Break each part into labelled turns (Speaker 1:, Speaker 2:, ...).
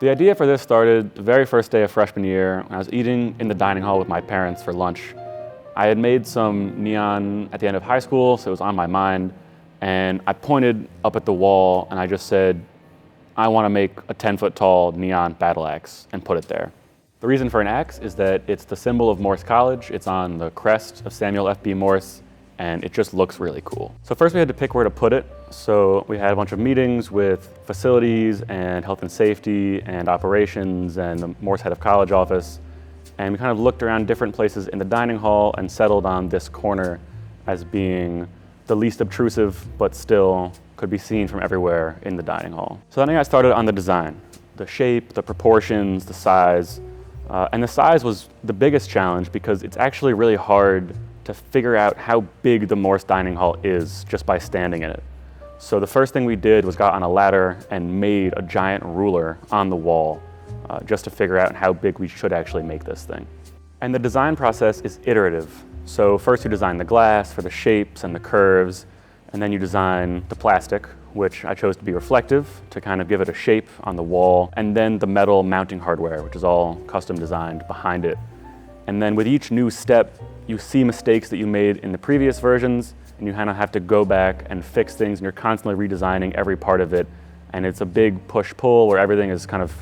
Speaker 1: The idea for this started the very first day of freshman year when I was eating in the dining hall with my parents for lunch. I had made some neon at the end of high school, so it was on my mind, and I pointed up at the wall and I just said, I want to make a 10-foot tall neon battle axe and put it there. The reason for an axe is that it's the symbol of Morse College. It's on the crest of Samuel F.B. Morse, and it just looks really cool. So first we had to pick where to put it. So we had a bunch of meetings with facilities and health and safety and operations and the Morse head of college office. And we kind of looked around different places in the dining hall and settled on this corner as being the least obtrusive, but still could be seen from everywhere in the dining hall. So then I started on the design, the shape, the proportions, the size. And the size was the biggest challenge because it's actually really hard to figure out how big the Morse dining hall is just by standing in it. So the first thing we did was got on a ladder and made a giant ruler on the wall just to figure out how big we should actually make this thing. And the design process is iterative. So first you design the glass for the shapes and the curves, and then you design the plastic, which I chose to be reflective to kind of give it a shape on the wall, and then the metal mounting hardware, which is all custom designed behind it. And then with each new step, you see mistakes that you made in the previous versions, and you kind of have to go back and fix things, and you're constantly redesigning every part of it. And it's a big push-pull where everything is kind of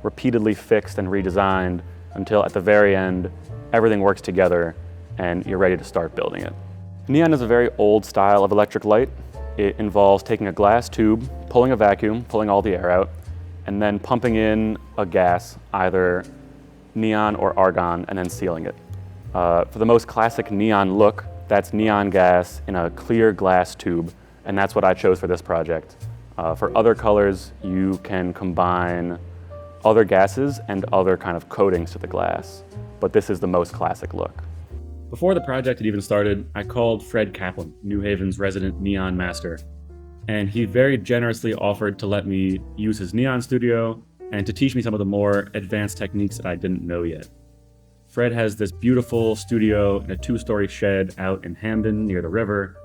Speaker 1: repeatedly fixed and redesigned until at the very end, everything works together and you're ready to start building it. Neon is a very old style of electric light. It involves taking a glass tube, pulling a vacuum, pulling all the air out, and then pumping in a gas, either neon or argon, and then sealing it. For the most classic neon look, that's neon gas in a clear glass tube, and that's what I chose for this project. For other colors, you can combine other gases and other kind of coatings to the glass, but this is the most classic look. Before the project had even started, I called Fred Kaplan, New Haven's resident neon master, and he very generously offered to let me use his neon studio and to teach me some of the more advanced techniques that I didn't know yet. Fred has this beautiful studio in a 2-story shed out in Hamden near the river,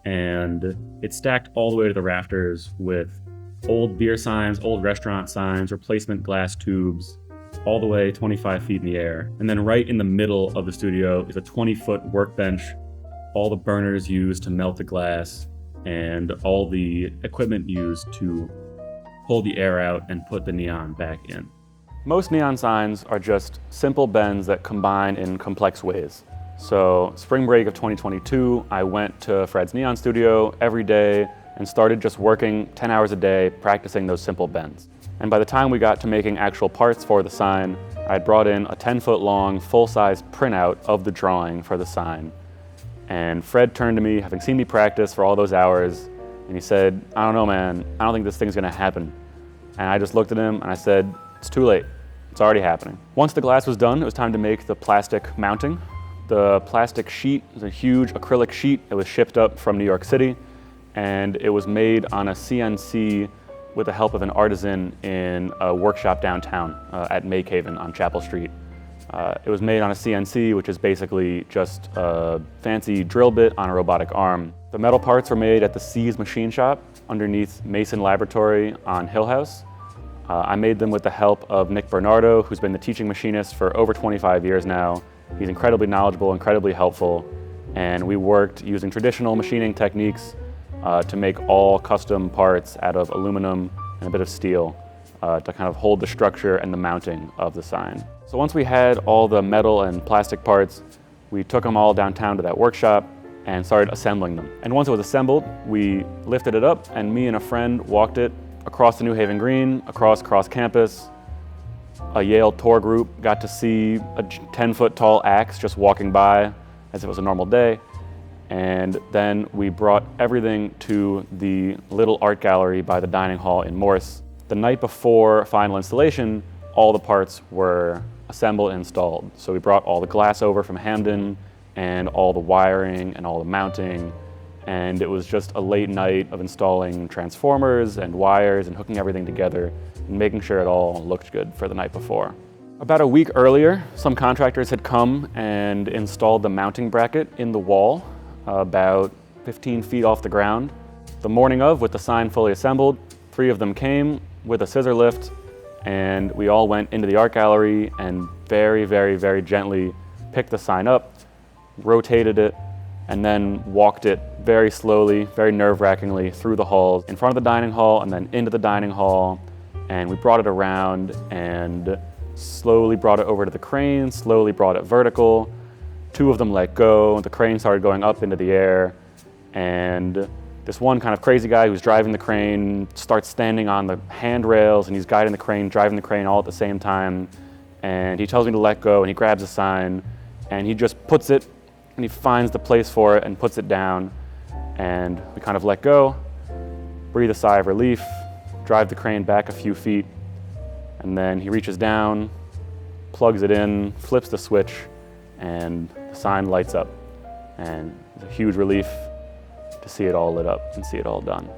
Speaker 1: and it's stacked all the way to the rafters with old beer signs, old restaurant signs, replacement glass tubes, all the way 25 feet in the air. And then right in the middle of the studio is a 20-foot workbench, all the burners used to melt the glass, and all the equipment used to pull the air out and put the neon back in. Most neon signs are just simple bends that combine in complex ways. So spring break of 2022, I went to Fred's neon studio every day and started just working 10 hours a day practicing those simple bends. And by the time we got to making actual parts for the sign, I had brought in a 10-foot long full-size printout of the drawing for the sign. And Fred turned to me, having seen me practice for all those hours, and he said, I don't know, man, I don't think this thing's gonna happen. And I just looked at him and I said, it's too late, it's already happening. Once the glass was done, it was time to make the plastic mounting. The plastic sheet was a huge acrylic sheet. It was shipped up from New York City, and it was made on a CNC with the help of an artisan in a workshop downtown at Makehaven on Chapel Street. It was made on a CNC, which is basically just a fancy drill bit on a robotic arm. The metal parts were made at the C's machine shop underneath Mason Laboratory on Hill House. I made them with the help of Nick Bernardo, who's been the teaching machinist for over 25 years now. He's incredibly knowledgeable, incredibly helpful, and we worked using traditional machining techniques to make all custom parts out of aluminum and a bit of steel to kind of hold the structure and the mounting of the sign. So once we had all the metal and plastic parts, we took them all downtown to that workshop and started assembling them. And once it was assembled, we lifted it up, and me and a friend walked it across the New Haven Green, across campus. A Yale tour group got to see a 10-foot tall axe just walking by as if it was a normal day. And then we brought everything to the little art gallery by the dining hall in Morse. The night before final installation, all the parts were assembled and installed. So we brought all the glass over from Hamden and all the wiring and all the mounting. And it was just a late night of installing transformers and wires and hooking everything together and making sure it all looked good for the night before. About a week earlier, some contractors had come and installed the mounting bracket in the wall, about 15 feet off the ground. The morning of, with the sign fully assembled, 3 of them came with a scissor lift and we all went into the art gallery and very, very, very gently picked the sign up, rotated it, and then walked it very slowly, very nerve-wrackingly through the halls, in front of the dining hall and then into the dining hall. And we brought it around and slowly brought it over to the crane, slowly brought it vertical. Two of them let go, the crane started going up into the air, and this one kind of crazy guy who's driving the crane starts standing on the handrails, and he's guiding the crane, driving the crane all at the same time. And he tells me to let go, and he grabs a sign, and he just puts it, and he finds the place for it and puts it down. And we kind of let go, breathe a sigh of relief, drive the crane back a few feet, and then he reaches down, plugs it in, flips the switch, and the sign lights up. And it's a huge relief to see it all lit up and see it all done.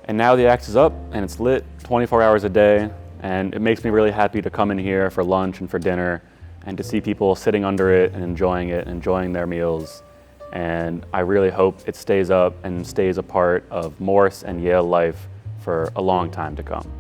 Speaker 1: And now the axe is up and it's lit 24 hours a day, and it makes me really happy to come in here for lunch and for dinner and to see people sitting under it and enjoying their meals. And I really hope it stays up and stays a part of Morse and Yale life for a long time to come.